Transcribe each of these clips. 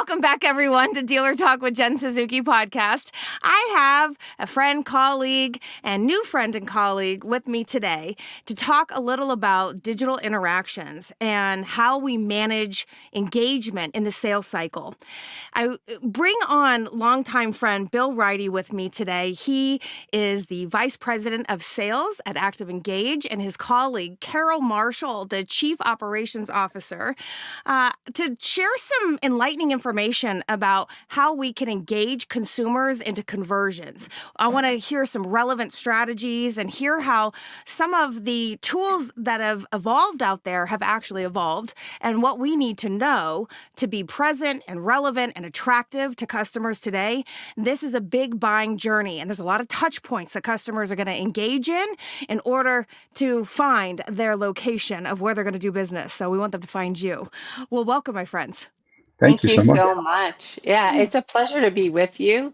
Welcome back, everyone, to Dealer Talk with Jen Suzuki podcast. I have a friend, colleague, and new friend and colleague with me today to talk a little about digital interactions and how we manage engagement in the sales cycle. I bring on longtime friend Bill Reidy with me today. He is the Vice President of Sales at Active Engage, and his colleague, Carol Marshall, the Chief Operations Officer, to share some enlightening information about how we can engage consumers into conversions. I want to hear some relevant strategies and hear how some of the tools that have evolved out there have actually evolved and what we need to know to be present and relevant and attractive to customers today. This is a big buying journey, and there's a lot of touch points that customers are going to engage in order to find their location of where they're going to do business. So we want them to find you. Well, welcome, my friends. Thank you so much. Yeah, it's a pleasure to be with you.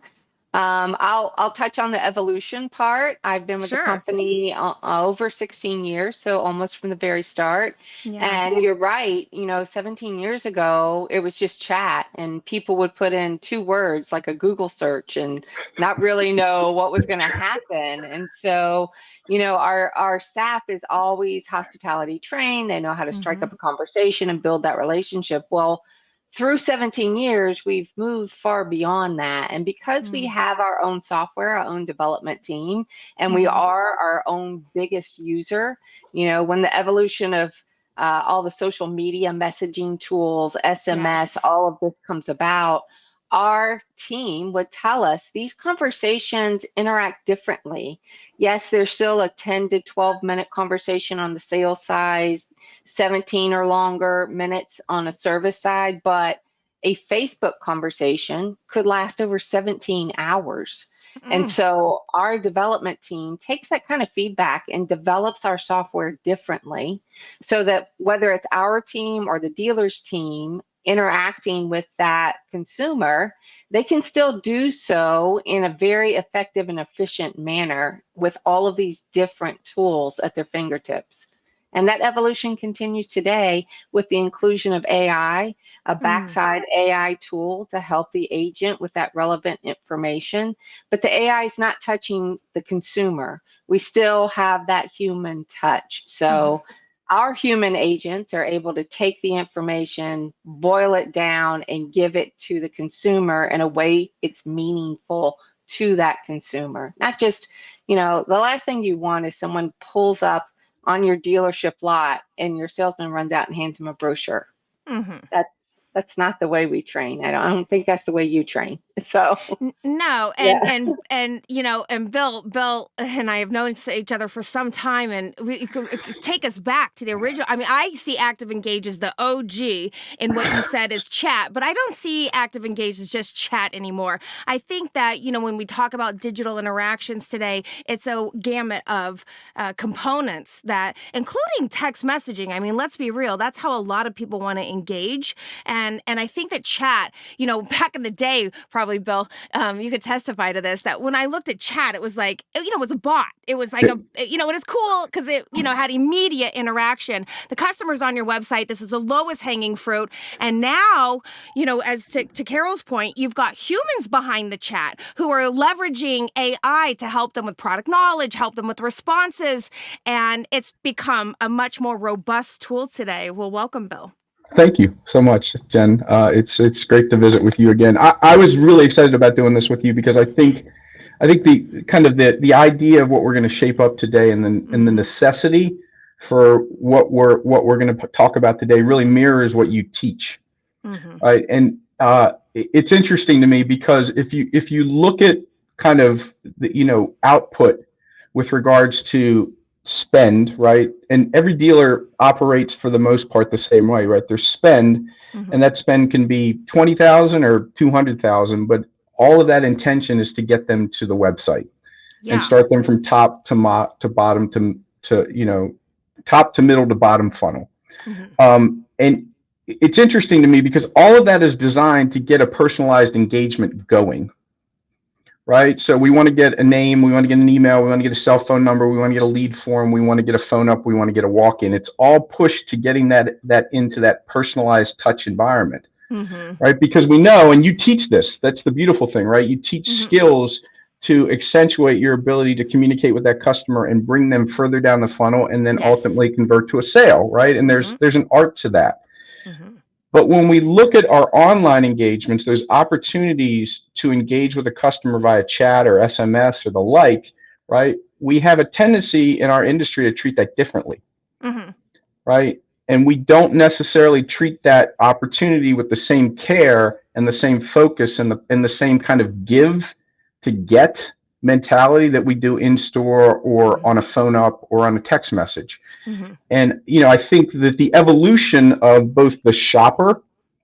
I'll touch on the evolution part. I've been with the company over 16 years, so almost from the very start. Yeah. And you're right, 17 years ago, it was just chat, and people would put in 2 words like a Google search and not really know what was going to happen. And so, our staff is always hospitality trained. They know how to strike up a conversation and build that relationship. Well, through 17 years, we've moved far beyond that. And because we have our own software, our own development team, and we are our own biggest user, when the evolution of all the social media messaging tools, SMS, all of this comes about, our team would tell us these conversations interact differently. Yes, there's still a 10 to 12 minute conversation on the sales side, 17 or longer minutes on a service side, but a Facebook conversation could last over 17 hours. And so our development team takes that kind of feedback and develops our software differently so that whether it's our team or the dealer's team interacting with that consumer, they can still do so in a very effective and efficient manner with all of these different tools at their fingertips. And that evolution continues today with the inclusion of AI, a backside AI tool to help the agent with that relevant information. But the AI is not touching the consumer. We still have that human touch. So our human agents are able to take the information, boil it down, and give it to the consumer in a way it's meaningful to that consumer. Not just, the last thing you want is someone pulls up on your dealership lot and your salesman runs out and hands them a brochure. That's not the way we train. I don't think that's the way you train. So no, and Bill and I have known each other for some time, and we could take us back to the original. I mean, I see Active Engage as the OG in what you said is chat, but I don't see Active Engage as just chat anymore. I think that when we talk about digital interactions today, it's a gamut of components that, including text messaging. I mean, let's be real. That's how a lot of people want to engage. And I think that chat, back in the day, probably Bill, you could testify to this, that when I looked at chat, it was like, it was a bot. It was like it was cool because it, had immediate interaction. The customers on your website, this is the lowest hanging fruit. And now, as to Carol's point, you've got humans behind the chat who are leveraging AI to help them with product knowledge, help them with responses. And it's become a much more robust tool today. Well, welcome, Bill. Thank you so much, Jen. It's great to visit with you again. I was really excited about doing this with you because I think the kind of the idea of what we're going to shape up today and the necessity for what we're going to talk about today really mirrors what you teach, right? And it's interesting to me because if you look at kind of the output with regards to spend, right? And every dealer operates for the most part the same way, right? Their spend, and that spend can be 20,000 or 200,000, but all of that intention is to get them to the website and start them from top to bottom to top to middle to bottom funnel. And it's interesting to me because all of that is designed to get a personalized engagement going. Right. So we want to get a name, we want to get an email, we want to get a cell phone number, we want to get a lead form, we want to get a phone up, we want to get a walk-in. It's all pushed to getting that into that personalized touch environment. right? Because we know, and you teach this, that's the beautiful thing, right? You teach skills to accentuate your ability to communicate with that customer and bring them further down the funnel and then ultimately convert to a sale, right? And there's an art to that. But when we look at our online engagements, there's opportunities to engage with a customer via chat or SMS or the like, right? We have a tendency in our industry to treat that differently, right? And we don't necessarily treat that opportunity with the same care and the same focus and the same kind of give to get mentality that we do in store or on a phone up or on a text message. And, I think that the evolution of both the shopper,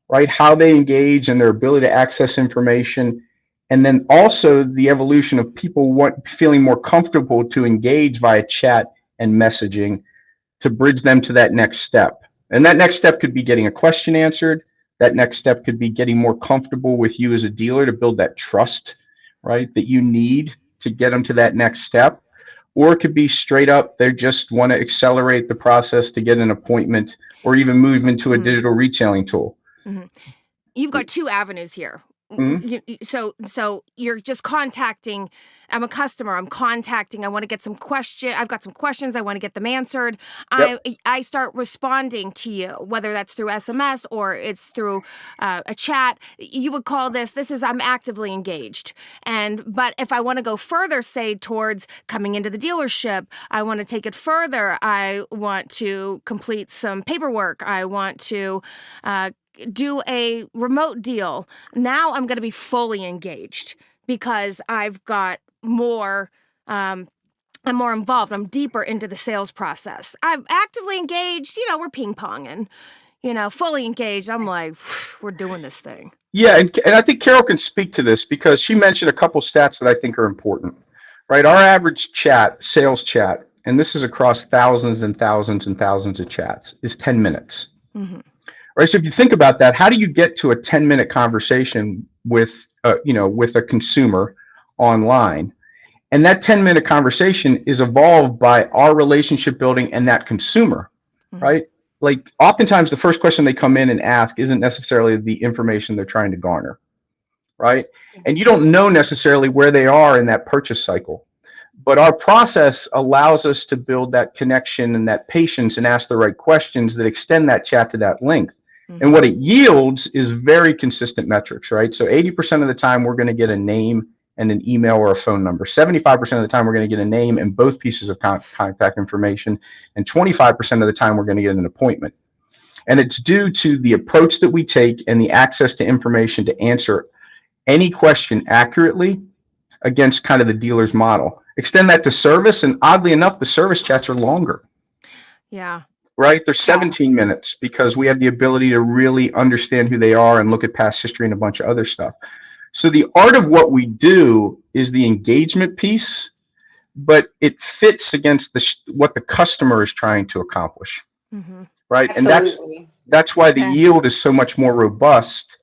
right, how they engage and their ability to access information, and then also the evolution of people feeling more comfortable to engage via chat and messaging to bridge them to that next step. And that next step could be getting a question answered. That next step could be getting more comfortable with you as a dealer to build that trust, right, that you need to get them to that next step. Or it could be straight up, they just want to accelerate the process to get an appointment or even move into a digital retailing tool. You've got two avenues here. So you're just contacting. I'm a customer. I'm contacting. I want to get some I've got some questions. I want to get them answered. I start responding to you, whether that's through SMS or it's through a chat. You would call this is I'm actively engaged. But if I want to go further, say towards coming into the dealership, I want to take it further. I want to complete some paperwork. I want to do a remote deal. Now I'm going to be fully engaged because I've got more, I'm more involved. I'm deeper into the sales process. I'm actively engaged. We're ping-ponging, fully engaged. I'm like, we're doing this thing. Yeah. And I think Carol can speak to this because she mentioned a couple stats that I think are important, right? Our average sales chat, and this is across thousands and thousands and thousands of chats, is 10 minutes. Right. So if you think about that, how do you get to a 10-minute conversation with a consumer online? And that 10-minute conversation is evolved by our relationship building and that consumer, right? Like oftentimes the first question they come in and ask isn't necessarily the information they're trying to garner, right? And you don't know necessarily where they are in that purchase cycle. But our process allows us to build that connection and that patience and ask the right questions that extend that chat to that length. And what it yields is very consistent metrics, right? So 80% of the time, we're going to get a name and an email or a phone number. 75% of the time, we're going to get a name and both pieces of contact information. And 25% of the time, we're going to get an appointment. And it's due to the approach that we take and the access to information to answer any question accurately against kind of the dealer's model. Extend that to service, and oddly enough, the service chats are longer. Yeah. Right? They're 17 minutes because we have the ability to really understand who they are and look at past history and a bunch of other stuff. So the art of what we do is the engagement piece, but it fits against what the customer is trying to accomplish. Right? Absolutely. And that's why the yield is so much more robust.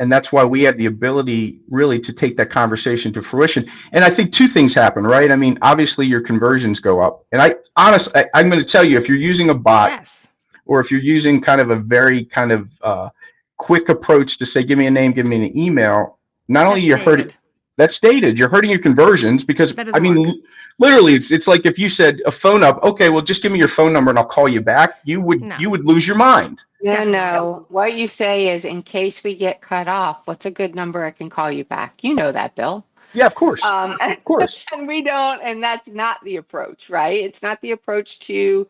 And that's why we have the ability really to take that conversation to fruition. And I think two things happen, right? I mean, obviously your conversions go up. And I'm going to tell you, if you're using a bot or if you're using kind of a very kind of quick approach to say, give me a name, give me an email, not only you're hurting, that's dated. You're hurting your conversions because literally it's like if you said a phone up, okay, well, just give me your phone number and I'll call you back. You would lose your mind. No. What you say is, in case we get cut off, what's a good number I can call you back? You know that, Bill. Yeah, of course. Of course. And we don't, and that's not the approach, right? It's not the approach to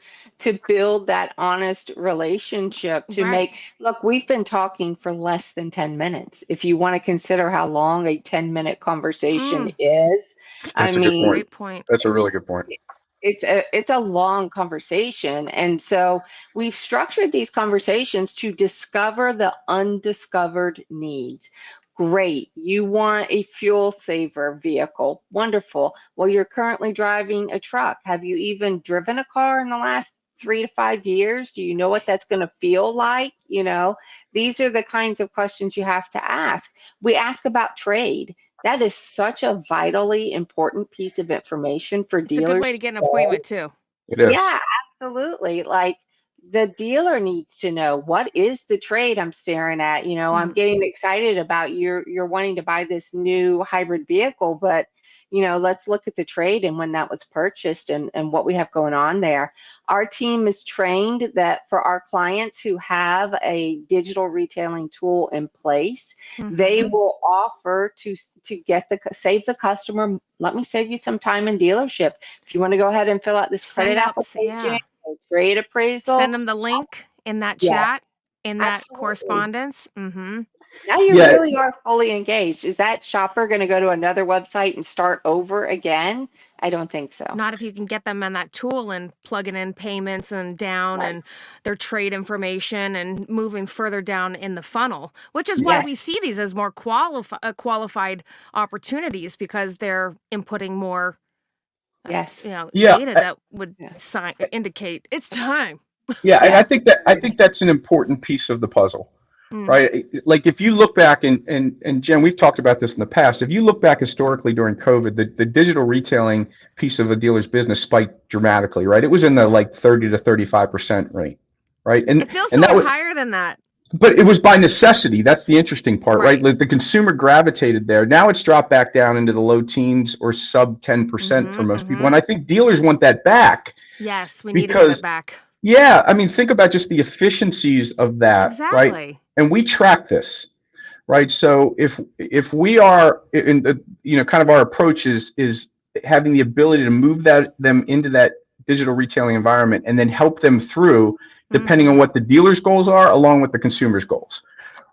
build that honest relationship, to look, we've been talking for less than 10 minutes. If you want to consider how long a 10-minute conversation is, That's a great point. That's a really good point. It's a long conversation. And so we've structured these conversations to discover the undiscovered needs. Great. You want a fuel saver vehicle. Wonderful. Well, you're currently driving a truck. Have you even driven a car in the last 3 to 5 years? Do you know what that's going to feel like? These are the kinds of questions you have to ask. We ask about trade. That is such a vitally important piece of information for dealers. It's a good way to get an appointment too. It is. Yeah, absolutely. Like the dealer needs to know, what is the trade I'm staring at? I'm getting excited about you're wanting to buy this new hybrid vehicle, but let's look at the trade and when that was purchased and what we have going on there. Our team is trained that for our clients who have a digital retailing tool in place, they will offer to save the customer. Let me save you some time in dealership. If you want to go ahead and fill out this credit application, trade appraisal, send them the link in that chat, in that absolutely. correspondence. Now you really are fully engaged. Is that shopper going to go to another website and start over again? I don't think so. Not if you can get them on that tool and plugging in payments and down and their trade information and moving further down in the funnel, which is why we see these as more qualified opportunities, because they're inputting more data that would indicate it's time. And I think that's an important piece of the puzzle. Right? Like if you look back and Jen, we've talked about this in the past. If you look back historically during COVID, the digital retailing piece of a dealer's business spiked dramatically, right? It was in the like 30 to 35% rate, right? And it feels so much higher than that. But it was by necessity. That's the interesting part, right? Like the consumer gravitated there. Now it's dropped back down into the low teens or sub 10% for most people. And I think dealers want that back. Yes, we need to get it back. Yeah, I mean, think about just the efficiencies of that, right? And we track this, right? So if we are in the, kind of our approach is having the ability to move them into that digital retailing environment and then help them through, depending on what the dealer's goals are, along with the consumer's goals,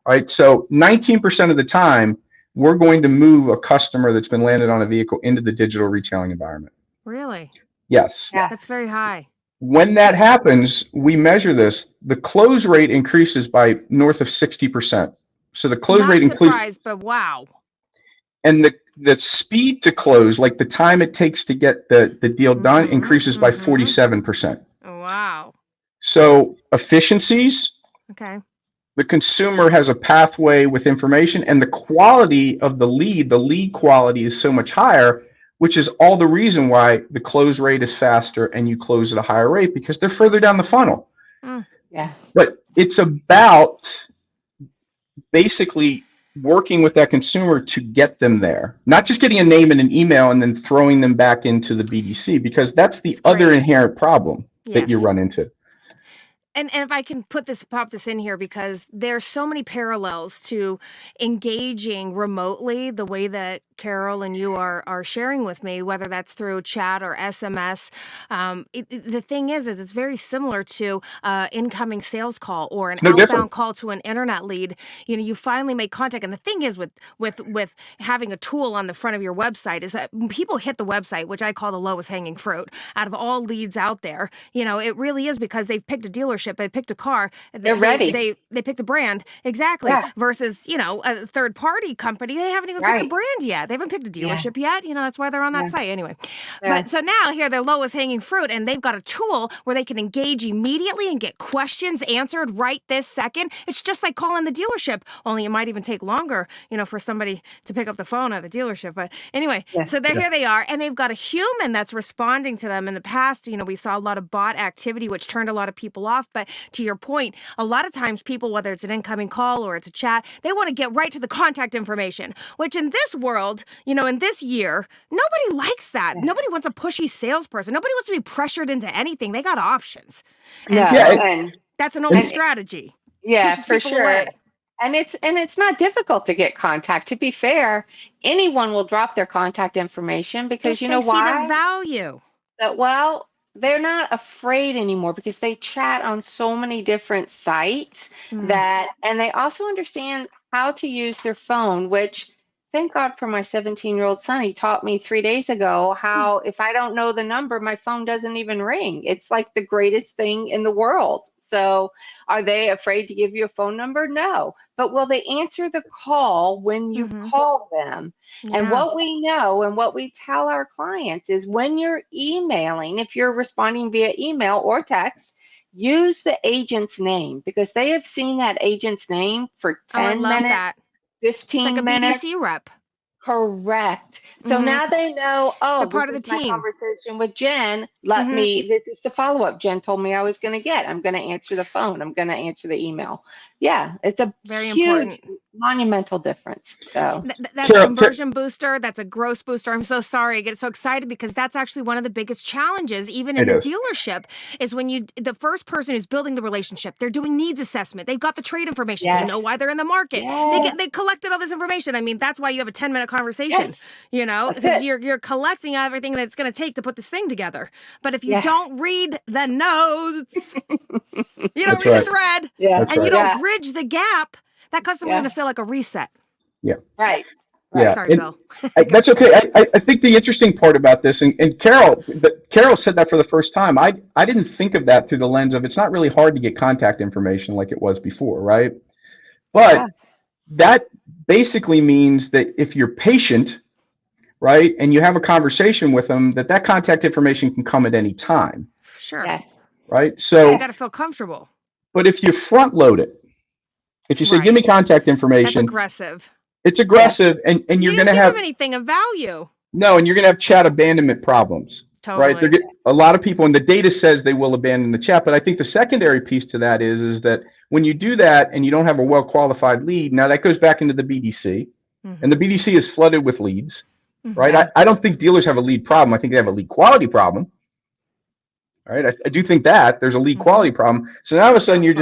right? So 19% of the time, we're going to move a customer that's been landed on a vehicle into the digital retailing environment. Really? Yes. Yeah. That's very high. When that happens, we measure this. The close rate increases by north of 60%. So the close rate increases. Not surprised, but wow. And the speed to close, like the time it takes to get the deal done, increases by 47%. Wow. So efficiencies. Okay. The consumer has a pathway with information, and the quality of the lead quality is so much higher, which is all the reason why the close rate is faster and you close at a higher rate, because they're further down the funnel. Yeah. But it's about basically working with that consumer to get them there, not just getting a name and an email and then throwing them back into the BDC, because that's the other inherent problem that you run into. And if I can pop this in here, because there's so many parallels to engaging remotely the way that Carol and you are sharing with me, whether that's through chat or SMS. The thing is it's very similar to incoming sales call or an outbound call to an internet lead. You finally make contact. And the thing is with having a tool on the front of your website is that people hit the website, which I call the lowest hanging fruit out of all leads out there. It really is, because they've picked a dealership, they picked a car, they're ready. They picked a brand, exactly. Versus a third party company, they haven't even picked a brand yet. They haven't picked a dealership yet. That's why they're on that site anyway. But so now here they're lowest hanging fruit, and they've got a tool where they can engage immediately and get questions answered right this second. It's just like calling the dealership, only it might even take longer, for somebody to pick up the phone at the dealership. But anyway, so here they are, and they've got a human that's responding to them. In the past, we saw a lot of bot activity, which turned a lot of people off. But to your point, a lot of times people, whether it's an incoming call or it's a chat, they want to get right to the contact information, which in this world, in this year, nobody likes that. Nobody wants a pushy salesperson. Nobody wants to be pressured into anything. They got options. And that's an old strategy. Yeah, for sure. Away. And it's not difficult to get contact. To be fair, anyone will drop their contact information because if why? They see the value. They're not afraid anymore because they chat on so many different sites and they also understand how to use their phone, which thank God for my 17-year-old son. He taught me 3 days ago how if I don't know the number, my phone doesn't even ring. It's like the greatest thing in the world. So are they afraid to give you a phone number? No. But will they answer the call when you call them? Yeah. And what we know and what we tell our clients is when you're emailing, if you're responding via email or text, use the agent's name, because they have seen that agent's name for 10 minutes. 15 it's like a minutes. BDC rep. Correct. So now they know, They're oh, part this of the is my team. conversation with Jen. This is the follow-up Jen told me I was going to get. I'm going to answer the phone. I'm going to answer the email. Yeah, it's a Very huge, important. monumental difference. So That's a conversion booster. That's a gross booster. I'm so sorry. I get so excited because that's actually one of the biggest challenges, even in the dealership, is when the first person who's building the relationship, they're doing needs assessment. They've got the trade information. They know why they're in the market. They collected all this information. I mean, that's why you have a 10-minute conversation, because you're collecting everything that it's going to take to put this thing together. But if you don't read the notes, you don't read the thread, and you don't bridge the gap, that customer's going to feel like a reset. Yeah. Right. Yeah. Sorry, Bill. That's okay. I think the interesting part about this, and Carol said that for the first time. I didn't think of that through the lens of it's not really hard to get contact information like it was before, right? But that basically means that if you're patient, right, and you have a conversation with them, that contact information can come at any time. Sure. Right. So you got to feel comfortable. But if you front load it, if you say, give me contact information, that's aggressive. It's aggressive, and you're going to have them anything of value. No, and you're going to have chat abandonment problems. Totally. Right? A lot of people, and the data says they will abandon the chat, but I think the secondary piece to that is that when you do that and you don't have a well-qualified lead, now that goes back into the BDC, and the BDC is flooded with leads, right? I don't think dealers have a lead problem. I think they have a lead quality problem. Right? I do think that there's a lead quality problem. So now all of a sudden you're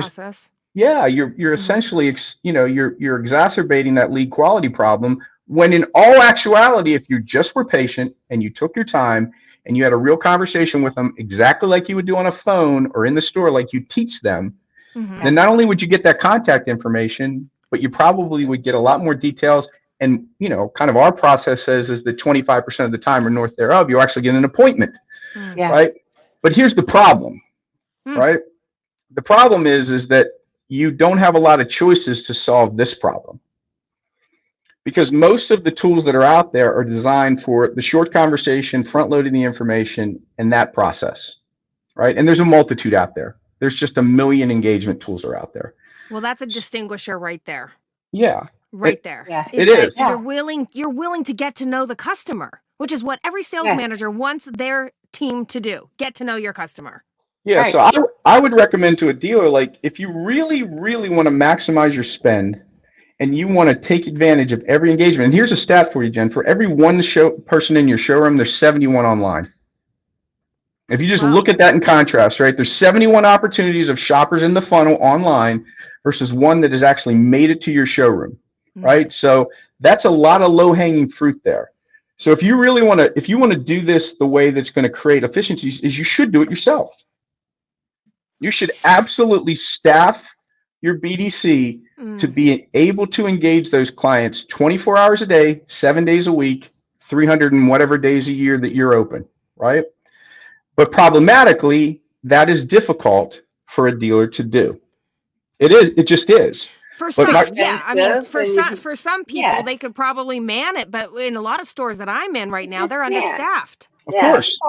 essentially, you're exacerbating that lead quality problem, when in all actuality, if you just were patient and you took your time and you had a real conversation with them exactly like you would do on a phone or in the store, like you teach them, then not only would you get that contact information, but you probably would get a lot more details. And, kind of our process says is that 25% of the time or north thereof, you actually get an appointment, right? But here's the problem, right? The problem is that you don't have a lot of choices to solve this problem, because most of the tools that are out there are designed for the short conversation, front loading the information, and that process, right? And there's a multitude out there. There's just a million engagement tools are out there. Well, that's a distinguisher right there. Yeah. There. Yeah. It is. You're willing to get to know the customer, which is what every sales manager wants their team to do. Get to know your customer. Yeah, so I would recommend to a dealer, like, if you really, really want to maximize your spend and you want to take advantage of every engagement, and here's a stat for you, Jen, for every one person in your showroom, there's 71 online. If you just look at that in contrast, right, there's 71 opportunities of shoppers in the funnel online versus one that has actually made it to your showroom, right? So that's a lot of low-hanging fruit there. So if you really want to do this the way that's going to create efficiencies, is you should do it yourself. You should absolutely staff your BDC to be able to engage those clients 24 hours a day, 7 days a week, 300 and whatever days a year that you're open, right? But problematically, that is difficult for a dealer to do. It is. It just is. For some, for some people, they could probably man it, but in a lot of stores that I'm in right now, they're understaffed. Of course.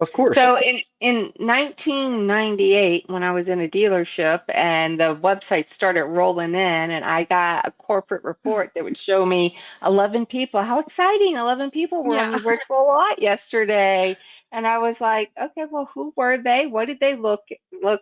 Of course. So in 1998, when I was in a dealership and the website started rolling in, and I got a corporate report that would show me 11 people. How exciting! 11 people were on your virtual lot yesterday. And I was like, okay, well, who were they? What did they look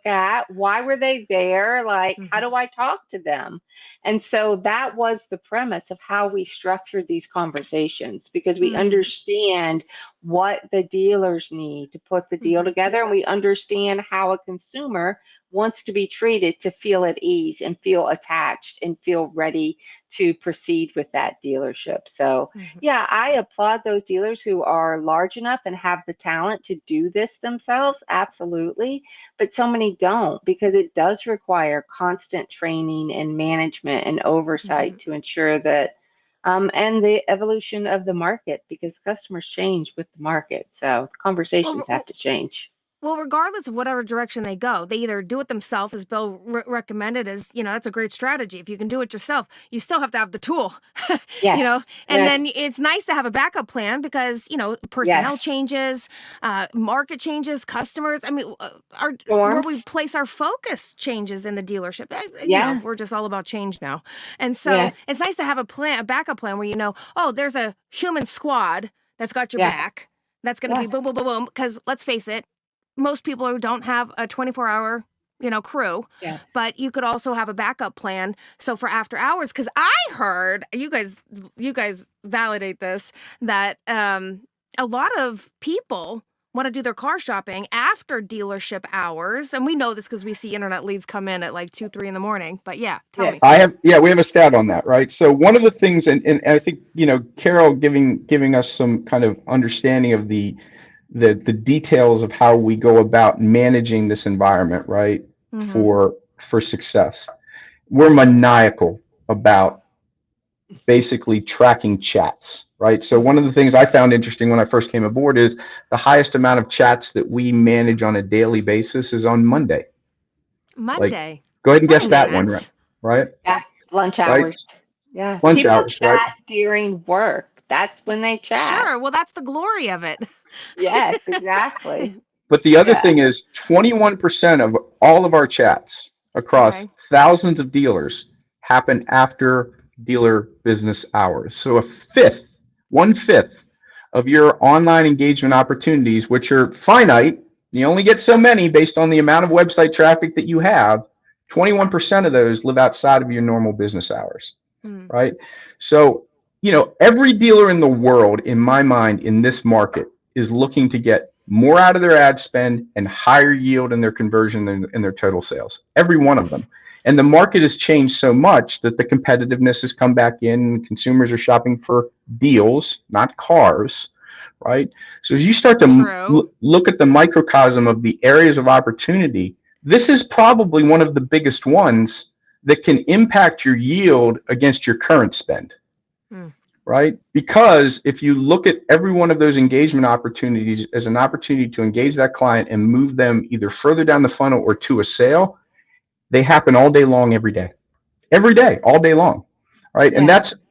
at? Why were they there? Like, how do I talk to them? And so that was the premise of how we structured these conversations, because we understand what the dealers need to put the deal together, and we understand how a consumer wants to be treated to feel at ease and feel attached and feel ready to proceed with that dealership. So yeah, I applaud those dealers who are large enough and have the talent to do this themselves, absolutely. But so many don't, because it does require constant training and management and oversight to ensure that and the evolution of the market, because customers change with the market. So conversations have to change. Well, regardless of whatever direction they go, they either do it themselves, as Bill recommended, as, that's a great strategy. If you can do it yourself, you still have to have the tool, Yes. and Yes. then it's nice to have a backup plan because, personnel Yes. changes, market changes, customers. I mean, where we Storms. place our focus changes in the dealership. Yeah. We're just all about change now. And so Yeah. it's nice to have a backup plan where, oh, there's a human squad that's got your Yeah. back. That's going to Yeah. be boom, boom, boom, boom. Because let's face it, most people who don't have a 24-hour, crew, Yes. but you could also have a backup plan. So for after hours, because I heard you guys validate this, that a lot of people want to do their car shopping after dealership hours, and we know this because we see internet leads come in at like 2-3 in the morning. But tell me. We have a stat on that, right? So one of the things, and I think Carol giving us some kind of understanding of the details of how we go about managing this environment, right? Mm-hmm. For success. We're maniacal about basically tracking chats, right? So one of the things I found interesting when I first came aboard is the highest amount of chats that we manage on a daily basis is on Monday. Monday. Go ahead and guess that one, right? Yeah. Lunch hours. Right? Yeah. Lunch People hours, chat right? During work. That's when they chat. Sure. Well, that's the glory of it. Yes, exactly. But the other thing is 21% of all of our chats across thousands of dealers happen after dealer business hours. So 1/5 of your online engagement opportunities, which are finite, you only get so many based on the amount of website traffic that you have, 21% of those live outside of your normal business hours, right? So, every dealer in the world, in my mind, in this market, is looking to get more out of their ad spend and higher yield in their conversion and their total sales. Every one of them. And the market has changed so much that the competitiveness has come back in. Consumers are shopping for deals, not cars, right? So as you start to look at the microcosm of the areas of opportunity, this is probably one of the biggest ones that can impact your yield against your current spend. Right? Because if you look at every one of those engagement opportunities as an opportunity to engage that client and move them either further down the funnel or to a sale, they happen all day long, every day, all day long. Right. Yeah. And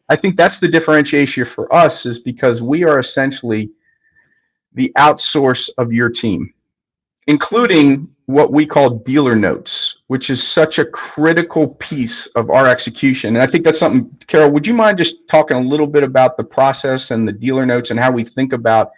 I think that's the differentiation for us, is because we are essentially the outsource of your team, including what we call dealer notes, which is such a critical piece of our execution. And I think that's something, Carol, would you mind just talking a little bit about the process and the dealer notes and how we think about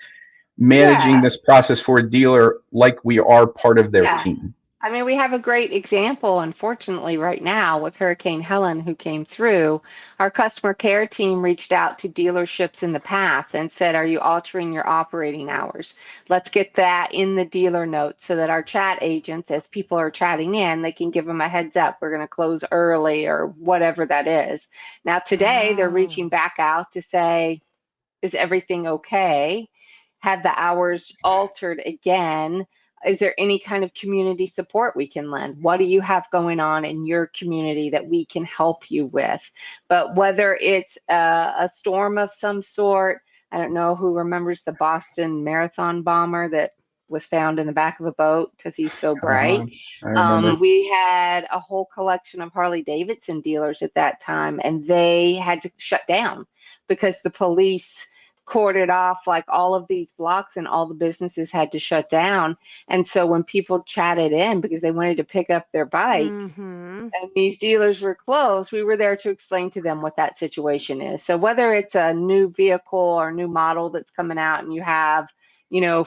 managing this process for a dealer like we are part of their team? I mean, we have a great example, unfortunately, right now with Hurricane Helen, who came through. Our customer care team reached out to dealerships in the past and said, are you altering your operating hours? Let's get that in the dealer notes so that our chat agents, as people are chatting in, they can give them a heads up. We're going to close early or whatever that is. Now, today, they're reaching back out to say, is everything okay? Have the hours altered again? Is there any kind of community support we can lend? What do you have going on in your community that we can help you with? But whether it's a storm of some sort, I don't know who remembers the Boston Marathon bomber that was found in the back of a boat because he's so bright. We had a whole collection of Harley Davidson dealers at that time, and they had to shut down because the police corded off like all of these blocks and all the businesses had to shut down. And so when people chatted in because they wanted to pick up their bike and these dealers were closed, we were there to explain to them what that situation is. So whether it's a new vehicle or new model that's coming out and you have,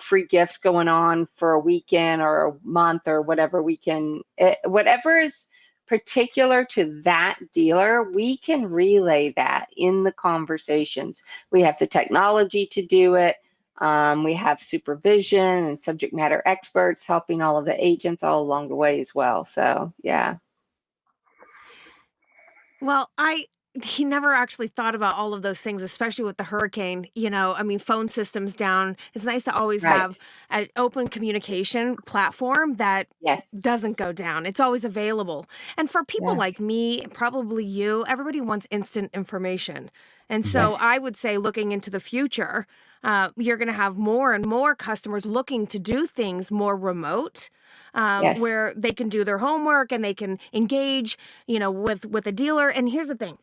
free gifts going on for a weekend or a month or whatever, whatever is particular to that dealer, we can relay that in the conversations. We have the technology to do it. We have supervision and subject matter experts helping all of the agents all along the way as well. So, yeah. Well, he never actually thought about all of those things, especially with the hurricane. Phone systems down. It's nice to always have an open communication platform that doesn't go down. It's always available. And for people like me, probably you, everybody wants instant information. And so I would say, looking into the future, you're going to have more and more customers looking to do things more remote, Yes. where they can do their homework and they can engage, with a dealer. And here's the thing.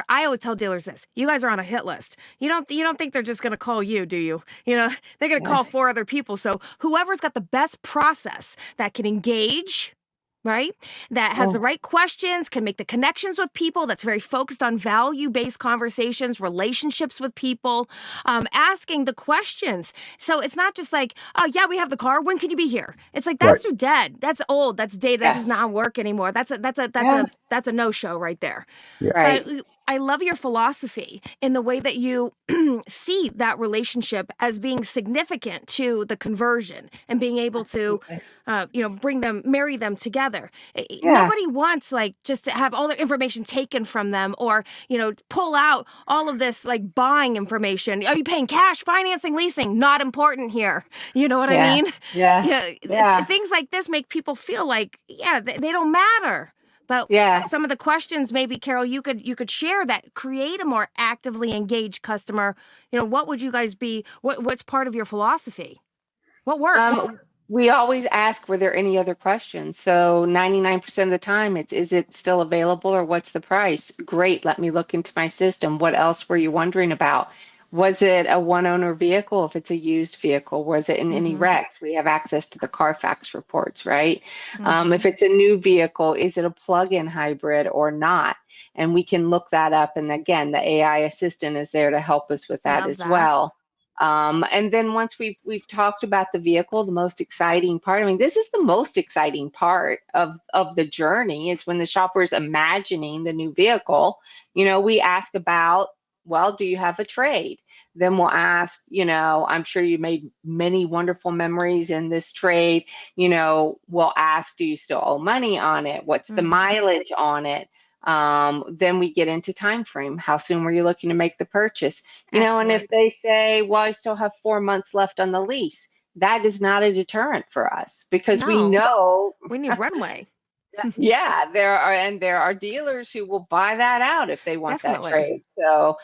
I always tell dealers this: you guys are on a hit list. You don't think they're just going to call you, do you? They're going to call 4 other people. So whoever's got the best process that can engage, right? That has the right questions, can make the connections with people, that's very focused on value-based conversations, relationships with people, asking the questions. So it's not just like, oh yeah, we have the car. When can you be here? It's like, that's dead. That's old. That's dated. That does not work anymore. That's a no-show right there. Yeah. Right. But I love your philosophy in the way that you see that relationship as being significant to the conversion and being able to, marry them together. Nobody wants just to have all their information taken from them or, pull out all of this buying information. Are you paying cash, financing, leasing? Not important here. You know what I mean? Yeah. Things like this make people feel like, they don't matter. But some of the questions, maybe, Carol, you could share that create a more actively engaged customer. What would you guys be? What's part of your philosophy? What works? We always ask, were there any other questions? So 99% of the time, is it still available or what's the price? Great, let me look into my system. What else were you wondering about? Was it a one-owner vehicle? If it's a used vehicle, was it in any wrecks? We have access to the Carfax reports, right? If it's a new vehicle, is it a plug-in hybrid or not? And we can look that up. And again, the AI assistant is there to help us with that as well. And then once we've talked about the vehicle, the most exciting part, I mean, this is the most exciting part of the journey, is when the shopper is imagining the new vehicle. We ask about, well, do you have a trade? Then we'll ask, I'm sure you made many wonderful memories in this trade. We'll ask, do you still owe money on it? What's the mileage on it? Then we get into time frame. How soon were you looking to make the purchase? And if they say, well, I still have 4 months left on the lease, that is not a deterrent for us, because we know we need runway. there are dealers who will buy that out if they want that trade. So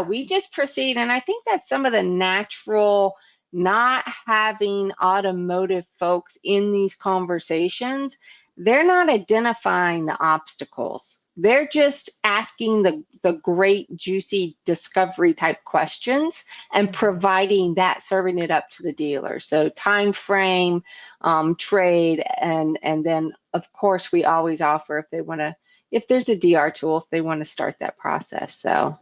we just proceed. And I think that's some of the natural, not having automotive folks in these conversations. They're not identifying the obstacles. They're just asking the great, juicy discovery type questions and providing that, serving it up to the dealer. So time frame, trade, and then of course we always offer if there's a DR tool, if they want to start that process. So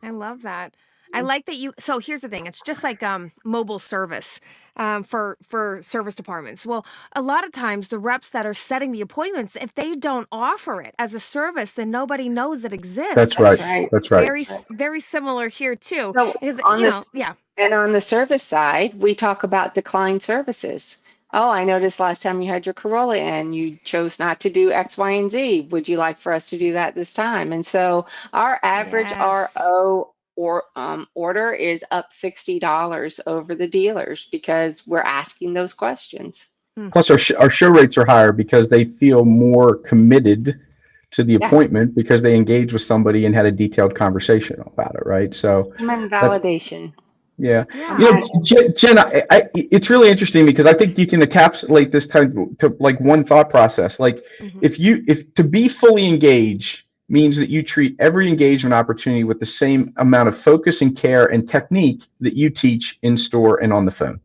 I love that. I like that so here's the thing. It's just like mobile service for service departments. Well, a lot of times the reps that are setting the appointments, if they don't offer it as a service, then nobody knows it exists. That's right. That's right. Very similar here too. So because, And on the service side, we talk about declined services. Oh, I noticed last time you had your Corolla in, you chose not to do X, Y, and Z. Would you like for us to do that this time? And so our average RO order is up $60 over the dealers, because we're asking those questions. Plus, our show rates are higher because they feel more committed to the appointment, because they engaged with somebody and had a detailed conversation about it, right? So human validation. Yeah. Jen, it's really interesting, because I think you can encapsulate this time to one thought process. If to be fully engaged means that you treat every engagement opportunity with the same amount of focus and care and technique that you teach in store and on the phone.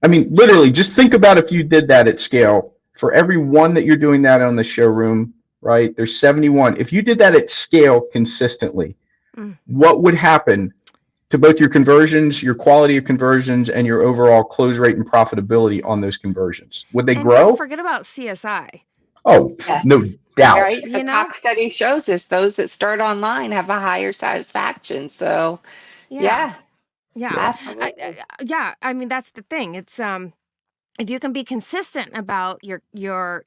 I mean, literally, just think about if you did that at scale. For every one that you're doing that on the showroom, right? There's 71. If you did that at scale consistently, what would happen to both your conversions, your quality of conversions, and your overall close rate and profitability on those conversions? Would they grow? Don't forget about CSI. Oh, yes. No doubt. Right? The Cox study shows us those that start online have a higher satisfaction. So, yeah. I mean, that's the thing. It's if you can be consistent about your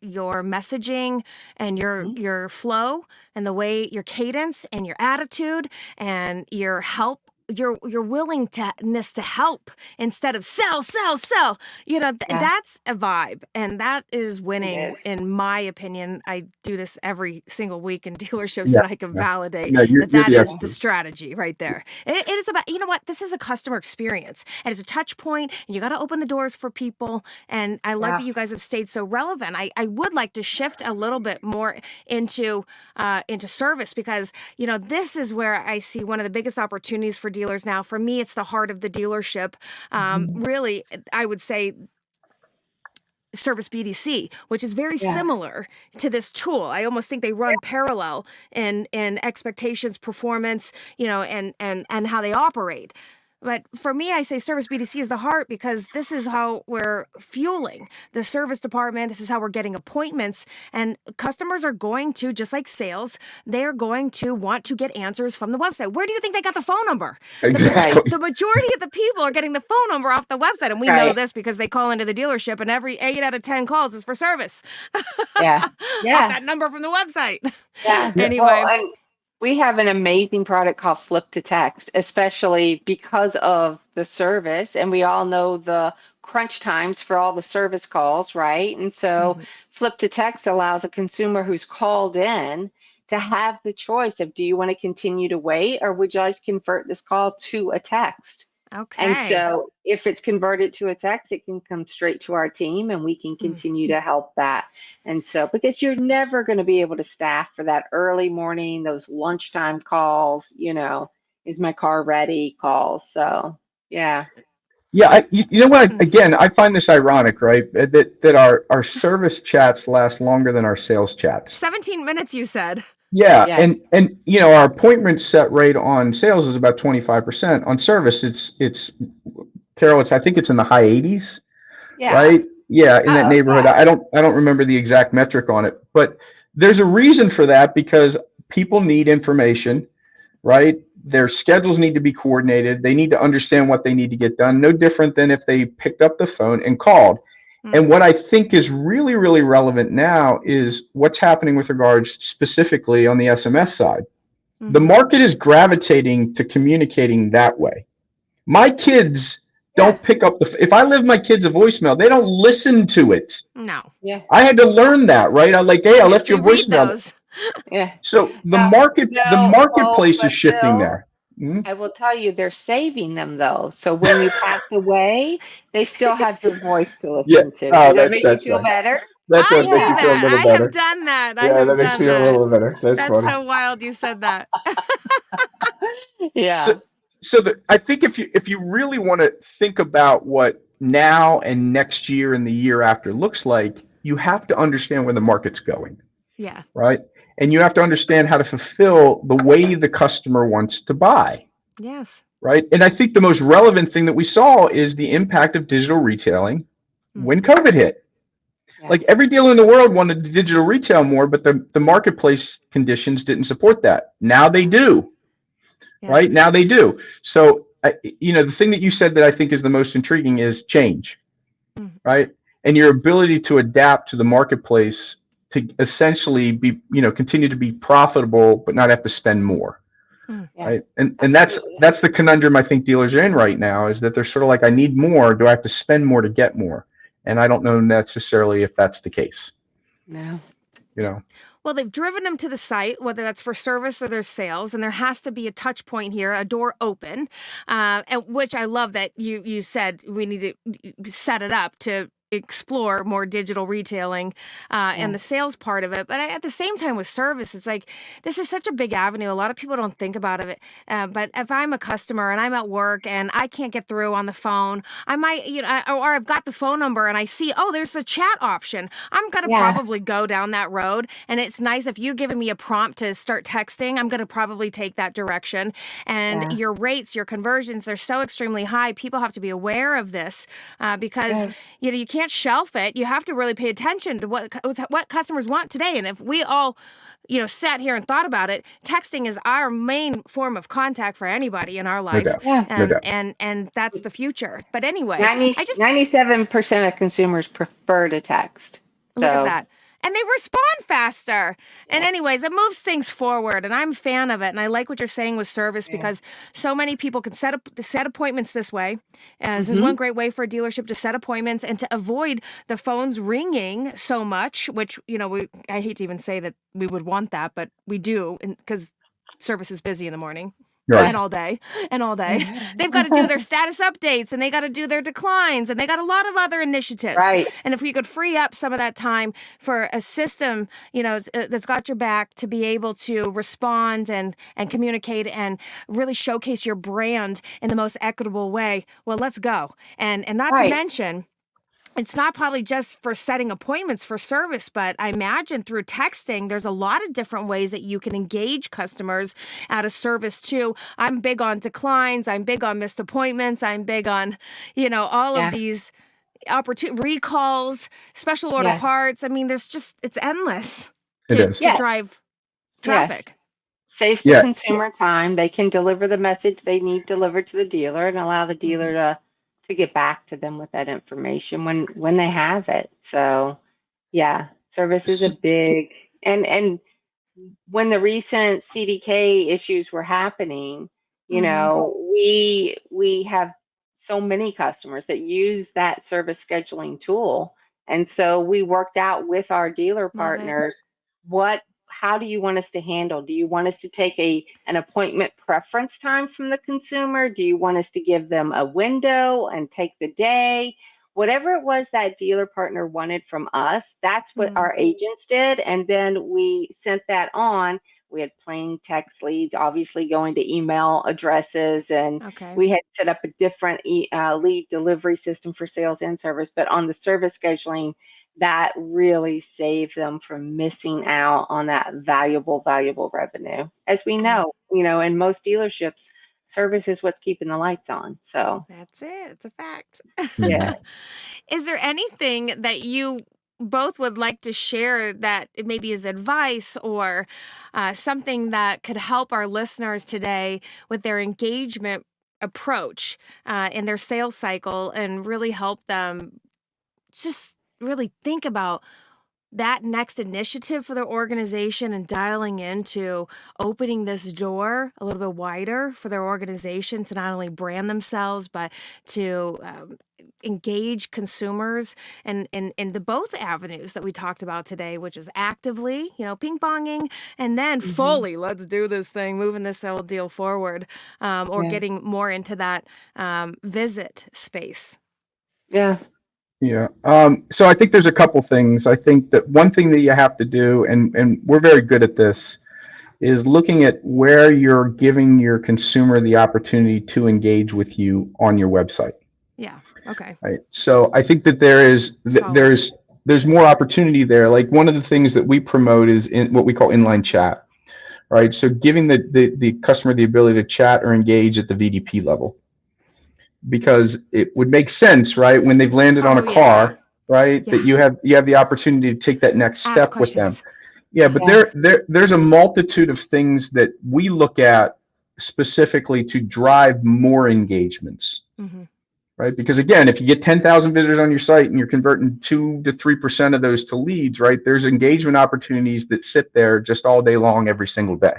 messaging and your flow and the way your cadence and your attitude and your help your willingness to help instead of sell. That's a vibe, and that is winning, in my opinion. I do this every single week in dealerships, Yeah, and I can validate you're that the is the expert. strategy right there. It is about, this is a customer experience, and it's a touch point, and you got to open the doors for people. And I like that you guys have stayed so relevant. I would like to shift a little bit more into service, because this is where I see one of the biggest opportunities for dealers now. For me, it's the heart of the dealership. Really, I would say Service BDC, which is very similar to this tool. I almost think they run parallel in expectations, performance, and how they operate. But for me, I say Service BDC is the heart, because this is how we're fueling the service department. This is how we're getting appointments. And customers are going to, just like sales, they're going to want to get answers from the website. Where do you think they got the phone number? Exactly. The majority of the people are getting the phone number off the website. And we know this because they call into the dealership, and every 8 out of 10 calls is for service. Yeah. Off that number from the website. Yeah. Anyway. Well, we have an amazing product called Flip to Text, especially because of the service. And we all know the crunch times for all the service calls, right? And so Flip to Text allows a consumer who's called in to have the choice of, do you want to continue to wait, or would you like to convert this call to a text? Okay. And so if it's converted to a text, it can come straight to our team, and we can continue to help that. And so, because you're never going to be able to staff for that early morning, those lunchtime calls, is my car ready calls. So, yeah. Yeah, you know what? Again, I find this ironic, right? That our service chats last longer than our sales chats. 17 minutes, you said. Yeah, and our appointment set rate on sales is about 25%. On service, it's Carol, I think it's in the high 80s. Yeah. Right? Yeah, in that neighborhood. I don't remember the exact metric on it, but there's a reason for that, because people need information, right? Their schedules need to be coordinated. They need to understand what they need to get done. No different than if they picked up the phone and called. And what I think is really, really relevant now is what's happening with regards specifically on the SMS side. The market is gravitating to communicating that way. My kids don't pick up if I leave my kids a voicemail, they don't listen to it. No. Yeah. I had to learn that, right? I'm like, hey, I left your voicemail. Yeah. So the marketplace is shifting there. I will tell you, they're saving them though. So when you pass away, they still have your voice to listen to. Does that make you feel better? That does make you feel a little better. I have done that. Yeah, that makes me feel a little better. That's funny. So wild you said that. Yeah. So I think if you really want to think about what now and next year and the year after looks like, you have to understand where the market's going. Yeah. Right? And you have to understand how to fulfill the way the customer wants to buy. Yes. Right? And I think the most relevant thing that we saw is the impact of digital retailing when COVID hit. Yeah. Like every dealer in the world wanted to digital retail more, but the marketplace conditions didn't support that. Now they do. Yeah. Right? Now they do. So, the thing that you said that I think is the most intriguing is change. Right? And your ability to adapt to the marketplace to essentially be, continue to be profitable, but not have to spend more. Right. And that's the conundrum I think dealers are in right now, is that they're sort of like, I need more. Do I have to spend more to get more? And I don't know necessarily if that's the case. No. Well, they've driven them to the site, whether that's for service or their sales, and there has to be a touch point here, a door open, which I love that you said we need to set it up to explore more digital retailing and the sales part of it. But at the same time with service, it's like, this is such a big avenue. A lot of people don't think about it. But if I'm a customer and I'm at work and I can't get through on the phone, I might, or I've got the phone number and I see, there's a chat option. I'm going to probably go down that road. And it's nice if you're giving me a prompt to start texting, I'm going to probably take that direction. And your rates, your conversions, they're so extremely high. People have to be aware of this because, you can't shelf it. You have to really pay attention to what customers want today. And if we all, sat here and thought about it, texting is our main form of contact for anybody in our life. No doubt. And that's the future. But anyway, 97% of consumers prefer to text. Look at that. and they respond faster. And anyways, it moves things forward, and I'm a fan of it. And I like what you're saying with service because so many people can set appointments this way. This is one great way for a dealership to set appointments and to avoid the phones ringing so much, which, I hate to even say that we would want that, but we do because service is busy in the morning. Right. And all day. They've got to do their status updates, and they got to do their declines, and they got a lot of other initiatives. Right. And if we could free up some of that time for a system, that's got your back to be able to respond and communicate and really showcase your brand in the most equitable way, well, let's go. And not to mention, it's not probably just for setting appointments for service, but I imagine through texting, there's a lot of different ways that you can engage customers at a service too. I'm big on declines. I'm big on missed appointments. I'm big on, all of these recalls, special order parts. I mean, it's endless to drive traffic. Saves the consumer time. They can deliver the message they need delivered to the dealer and allow the dealer to get back to them with that information when they have it. So service is a big, and when the recent CDK issues were happening, we have so many customers that use that service scheduling tool. And so we worked out with our dealer partners, how do you want us to handle? Do you want us to take an appointment preference time from the consumer? Do you want us to give them a window and take the day? Whatever it was that dealer partner wanted from us, that's what our agents did. And then we sent that on. We had plain text leads, obviously going to email addresses, and we had set up a different lead delivery system for sales and service. But on the service scheduling, that really saved them from missing out on that valuable revenue. As we know, in most dealerships, service is what's keeping the lights on. So that's it. It's a fact. Yeah. Is there anything that you both would like to share that it maybe is advice or something that could help our listeners today with their engagement approach in their sales cycle and really help them just really think about that next initiative for their organization and dialing into opening this door a little bit wider for their organization to not only brand themselves, but to engage consumers in the both avenues that we talked about today, which is actively, ping-ponging, and then fully, let's do this thing, moving this whole deal forward, or getting more into that visit space. Yeah. Yeah. So I think there's a couple things. I think that one thing that you have to do, and we're very good at this, is looking at where you're giving your consumer the opportunity to engage with you on your website. Yeah. Okay. Right. So I think that there's more opportunity there. Like one of the things that we promote is in what we call inline chat. Right. So giving the customer the ability to chat or engage at the VDP level. Because it would make sense, right, when they've landed on a car, right, that you have the opportunity to take that next step with them. Yeah, but there's a multitude of things that we look at specifically to drive more engagements, right? Because again, if you get 10,000 visitors on your site and you're converting 2 to 3% of those to leads, right, there's engagement opportunities that sit there just all day long, every single day,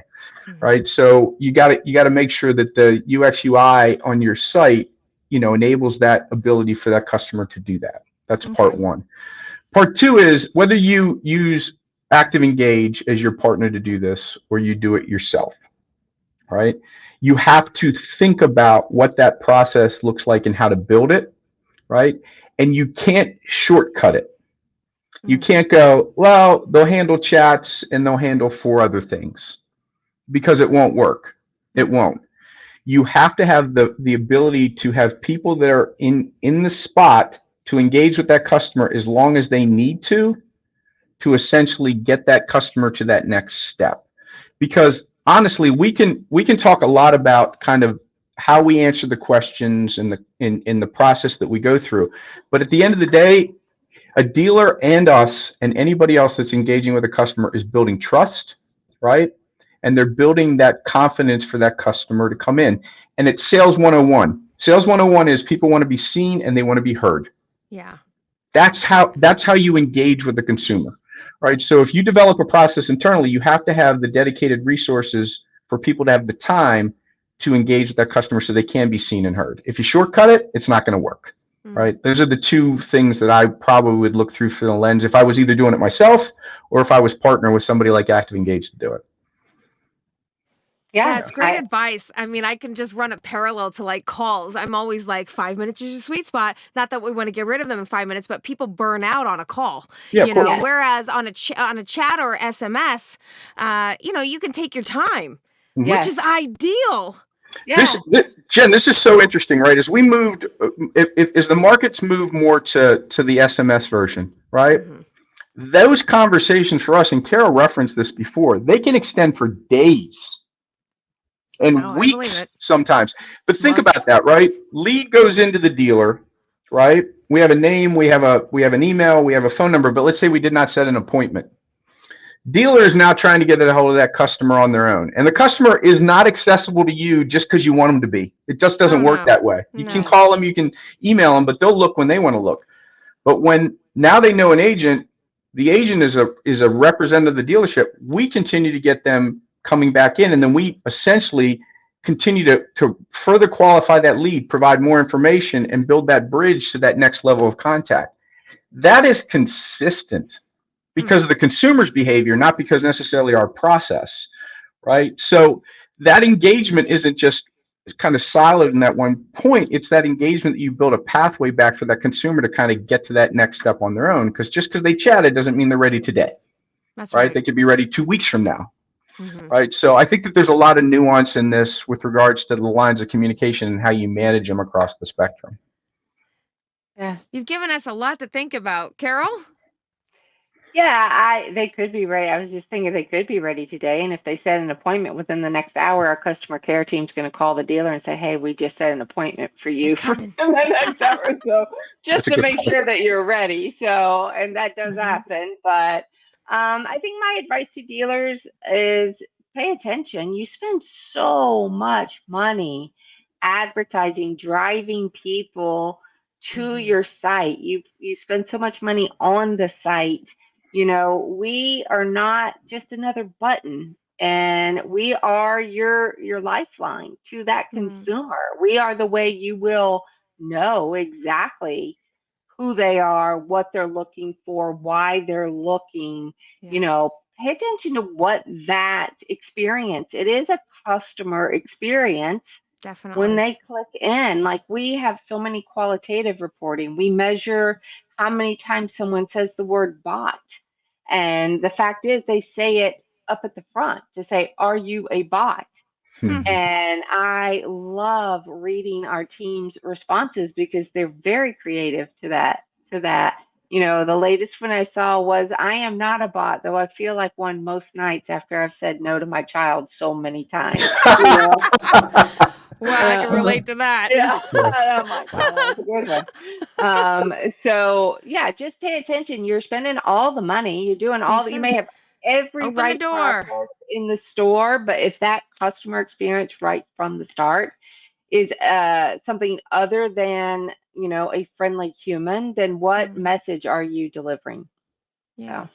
right? So you got to make sure that the UX UI on your site enables that ability for that customer to do that. That's part one. Part two is whether you use Active Engage as your partner to do this or you do it yourself, right? You have to think about what that process looks like and how to build it, right? And you can't shortcut it. You can't go, well, they'll handle chats and they'll handle 4 other things, because it won't work. It won't. You have to have the ability to have people that are in the spot to engage with that customer as long as they need to essentially get that customer to that next step. Because honestly, we can talk a lot about kind of how we answer the questions and in the process that we go through. But at the end of the day, a dealer and us and anybody else that's engaging with a customer is building trust, right? And they're building that confidence for that customer to come in. And it's Sales 101. Sales 101 is people want to be seen and they want to be heard. Yeah. That's how you engage with the consumer, right? So if you develop a process internally, you have to have the dedicated resources for people to have the time to engage with that customer so they can be seen and heard. If you shortcut it, it's not going to work, right? Those are the two things that I probably would look through for the lens if I was either doing it myself or if I was partnering with somebody like Active Engage to do it. Yeah, it's great advice. I mean, I can just run a parallel to like calls. I'm always like 5 minutes is your sweet spot. Not that we want to get rid of them in 5 minutes, but people burn out on a call. Yeah, you know, whereas on a chat or SMS, you know, you can take your time, which is ideal. Yeah. Jen, this is so interesting, right? As we moved, as the markets move more to the SMS version, right? Those conversations for us, and Carol referenced this before, they can extend for days and weeks sometimes. But think about that, right? Lead goes into the dealer, right? We have a name, we have an email, we have a phone number, but let's say we did not set an appointment. Dealer is now trying to get a hold of that customer on their own. And the customer is not accessible to you just because you want them to be. It just doesn't work that way. You can call them, you can email them, but they'll look when they want to look. But when now they know an agent, the agent is a representative of the dealership, we continue to get them coming back in, and then we essentially continue to further qualify that lead, provide more information, and build that bridge to that next level of contact. That is consistent because of the consumer's behavior, not because necessarily our process, right? So that engagement isn't just kind of siloed in that one point. It's that engagement that you build a pathway back for that consumer to kind of get to that next step on their own. Because just because they chatted doesn't mean they're ready today. That's right. They could be ready 2 weeks from now. Right. So I think that there's a lot of nuance in this with regards to the lines of communication and how you manage them across the spectrum. Yeah. You've given us a lot to think about. Carol? Yeah, they could be ready. I was just thinking they could be ready today. And if they set an appointment within the next hour, our customer care team's going to call the dealer and say, hey, we just set an appointment for you for the next hour. So just to make sure that you're ready. So, and that does happen. But I think my advice to dealers is pay attention. You spend so much money advertising, driving people to your site. You spend so much money on the site. You know, we are not just another button, and we are your lifeline to that consumer. We are the way you will know exactly who they are, what they're looking for, why they're looking. You know, pay attention to what that experience. It is a customer experience. Definitely. When they click in, like we have so many qualitative reporting. We measure how many times someone says the word bot. And the fact is they say it up at the front to say, are you a bot? And I love reading our team's responses because they're very creative to that. You know, the latest one I saw was, I am not a bot, though I feel like one most nights after I've said no to my child so many times. You know? Well, I can relate to that. Yeah. Oh my God, that was a good one. So yeah, just pay attention. You're spending all the money. You're doing all that. You may have every right process in the store, but if that customer experience right from the start is something other than, you know, a friendly human, then what message are you delivering? Yeah.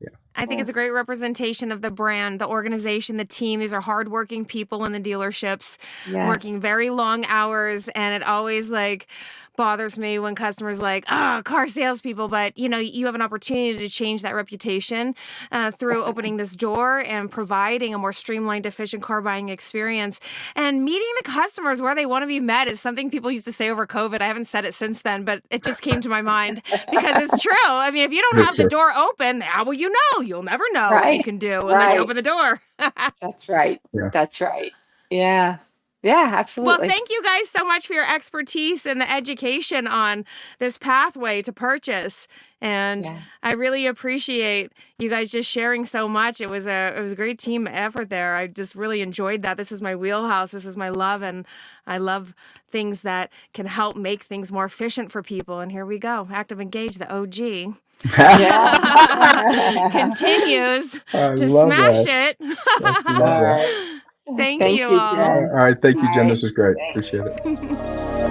So. I think it's a great representation of the brand, the organization, the team. These are hardworking people in the dealerships, working very long hours, and it always like bothers me when customers like, car salespeople. But you know, you have an opportunity to change that reputation through opening this door and providing a more streamlined, efficient car buying experience. And meeting the customers where they want to be met is something people used to say over COVID. I haven't said it since then, but it just came to my mind because it's true. I mean, if you don't have the door open, how will you know? You'll never know what you can do unless you open the door. That's right. Yeah. That's right. Yeah. Yeah, absolutely. Well, thank you guys so much for your expertise and the education on this pathway to purchase. And I really appreciate you guys just sharing so much. It was a great team effort there. I just really enjoyed that. This is my wheelhouse. This is my love. And I love things that can help make things more efficient for people. And here we go. Active Engage, the OG. Continues to smash it. Thank you all. All right. Thank you, Jen. This is great. Appreciate it.